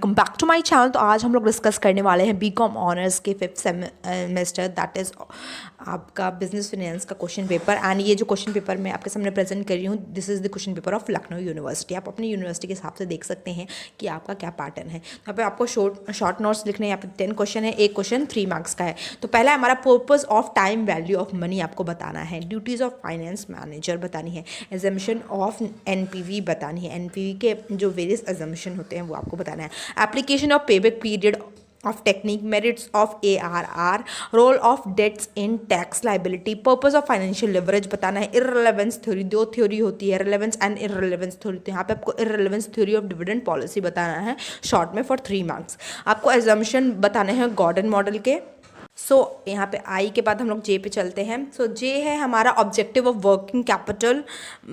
Welcome back to my channel. तो आज हम लोग डिस्कस करने वाले हैं बीकॉम ऑनर्स के 5th सेमेस्टर दैट इज़ आपका बिजनेस फाइनेंस का क्वेश्चन पेपर। एंड ये जो क्वेश्चन पेपर मैं आपके सामने प्रेजेंट कर रही हूँ, this is the question paper of Lucknow university. आप अपनी यूनिवर्सिटी के हिसाब से देख सकते हैं कि आपका क्या पैटर्न है। यहाँ पे आपको शॉर्ट नोट्स लिखने हैं। यहाँ पे 10 क्वेश्चन है, एक क्वेश्चन 3 मार्क्स का है। तो पहला हमारा purpose of time, value of money आपको बताना है, ड्यूटीज़ ऑफ फाइनेंस मैनेजर बतानी है, एजम्पशन ऑफ एनपीवी बतानी है, एनपीवी के जो वेरियस एजम्पशन होते हैं वो आपको बताना है, application of payback period of technique, merits of ARR, role of debts in tax liability, purpose of financial leverage बताना है, इररिलेवेंस थ्योरी, दो थ्योरी होती है, रिलेवेंस एंड इररिलेवेंस थ्योरी। तो यहाँ पे आपको इररिलेवेंस थ्योरी ऑफ डिविडेंड पॉलिसी बताना है शॉर्ट में फॉर 3 मार्क्स। आपको एजम्पशन बताने हैं गॉर्डन मॉडल के। यहाँ पे आई के बाद हम लोग जे पे चलते हैं। जे है हमारा objective of working capital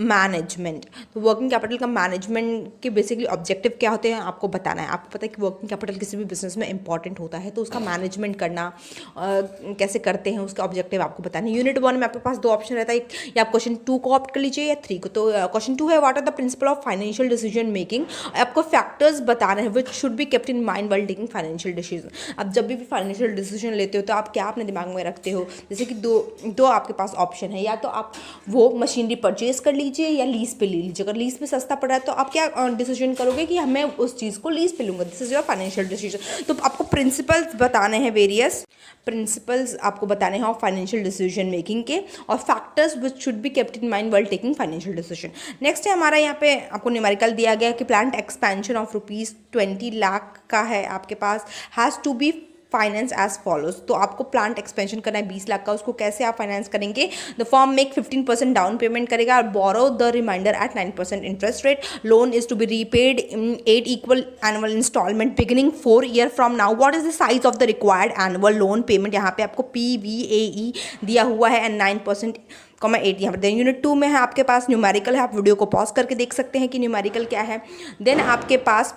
management. तो वर्किंग कैपिटल का मैनेजमेंट के बेसिकली ऑब्जेक्टिव क्या होते हैं आपको बताना है। आपको पता है कि वर्किंग कैपिटल किसी भी बिजनेस में इंपॉर्टेंट होता है, तो उसका मैनेजमेंट करना कैसे करते हैं उसका ऑब्जेक्टिव आपको बताना है। यूनिट 1 में आपके पास 2 ऑप्शन रहता है, या आप क्वेश्चन 2 को ऑप्ट कर लीजिए या 3 को। तो क्वेश्चन 2 है what are the principle of financial decision making. आपको फैक्टर्स बताना है which should be kept in mind while taking financial decision. आप जब भी फाइनेंशियल डिसीजन लेते हो तो आप क्या अपने दिमाग में रखते हो। जैसे कि दो आपके पास ऑप्शन है, या तो आप वो मशीनरी परचेज कर लीजिए या लीज पे ले लीजिए। अगर लीज पे सस्ता पड़ रहा है तो आप क्या डिसीजन करोगे कि मैं उस चीज़ को लीज पे लूँगा। This is your financial decision. तो आपको प्रिंसिपल्स बताने हैं, वेरियस प्रिंसिपल्स आपको बताने हैं ऑफ फाइनेंशियल डिसीजन मेकिंग के, और factors which should be kept in mind while taking financial decision. Next है हमारा यहाँ पे आपको न्यूमेरिकल दिया गया कि प्लांट एक्सपेंशन ऑफ ₹20 लाख का है आपके पास, has to be finance as follows. तो आपको प्लांट एक्सपेंशन करना है 20 लाख का, उसको कैसे आप फाइनेंस करेंगे। The firm make 15% down payment करेगा और borrow the remainder at 9% interest rate. Loan is to be repaid in 8 equal annual instalment beginning 4 year from now. What is the size of the required annual loan payment. यहाँ पे आपको PVAE दिया हुआ है and 9% 8 यहाँ पर। Then unit 2 में है आपके पास न्यूमेरिकल है, आप वीडियो को पॉज करके देख सकते हैं कि न्यूमेरिकल क्या है। देन आपके पास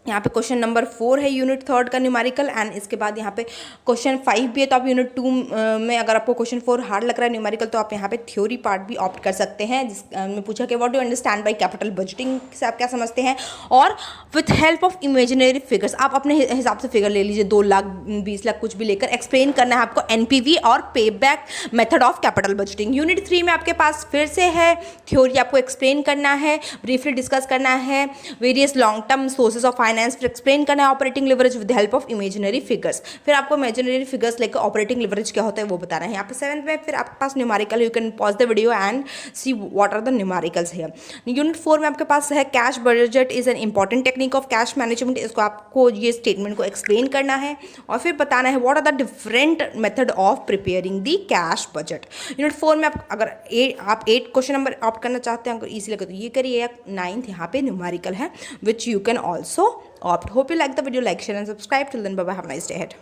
यहाँ पे क्वेश्चन नंबर 4 है यूनिट 3 का न्यूमेरिकल, एंड इसके बाद यहाँ पे क्वेश्चन 5 भी है। तो आप यूनिट 2 में अगर आपको क्वेश्चन 4 हार्ड लग रहा है न्यूमेरिकल, तो आप यहाँ पे थ्योरी पार्ट भी ऑप्ट कर सकते हैं, जिसमें पूछा कि what do understand by capital budgeting से आप क्या समझते हैं, और with help of imaginary figures आप अपने हिसाब से फिगर ले लीजिए, 2 लाख 20 लाख कुछ भी लेकर एक्सप्लेन करना है आपको NPV और पे back method of capital budgeting. Unit 3 में आपके पास फिर से है थ्योरी, आपको एक्सप्लेन करना है, ब्रीफली डिस्कस करना है various long term sources of finance, फिर एक्सप्लेन करना है operating leverage with help of imaginary figures. फिर आपको इमेजिनरी फिगर्स लेकर ऑपरेटिंग लिवरेज क्या होता है वो बताना है। यहाँ पे 7th में फिर आपके पास numerical, you can pause the video and see what are the numericals here. Unit 4 में आपके पास है cash budget is an important technique of cash management. इसको आपको ये स्टेटमेंट को एक्सप्लेन करना है और फिर बताना है what are the different method of preparing the cash budget. Unit 4 में अगर आप 8 क्वेश्चन नंबर ऑप्ट करना चाहते हैं, अगर ईजी लगे तो ये करिए, या 9th यहाँ पे न्यूमेरिकल है which you can also opt. Hope you like the video, like, share and subscribe. Till then, bye bye, have a nice day ahead.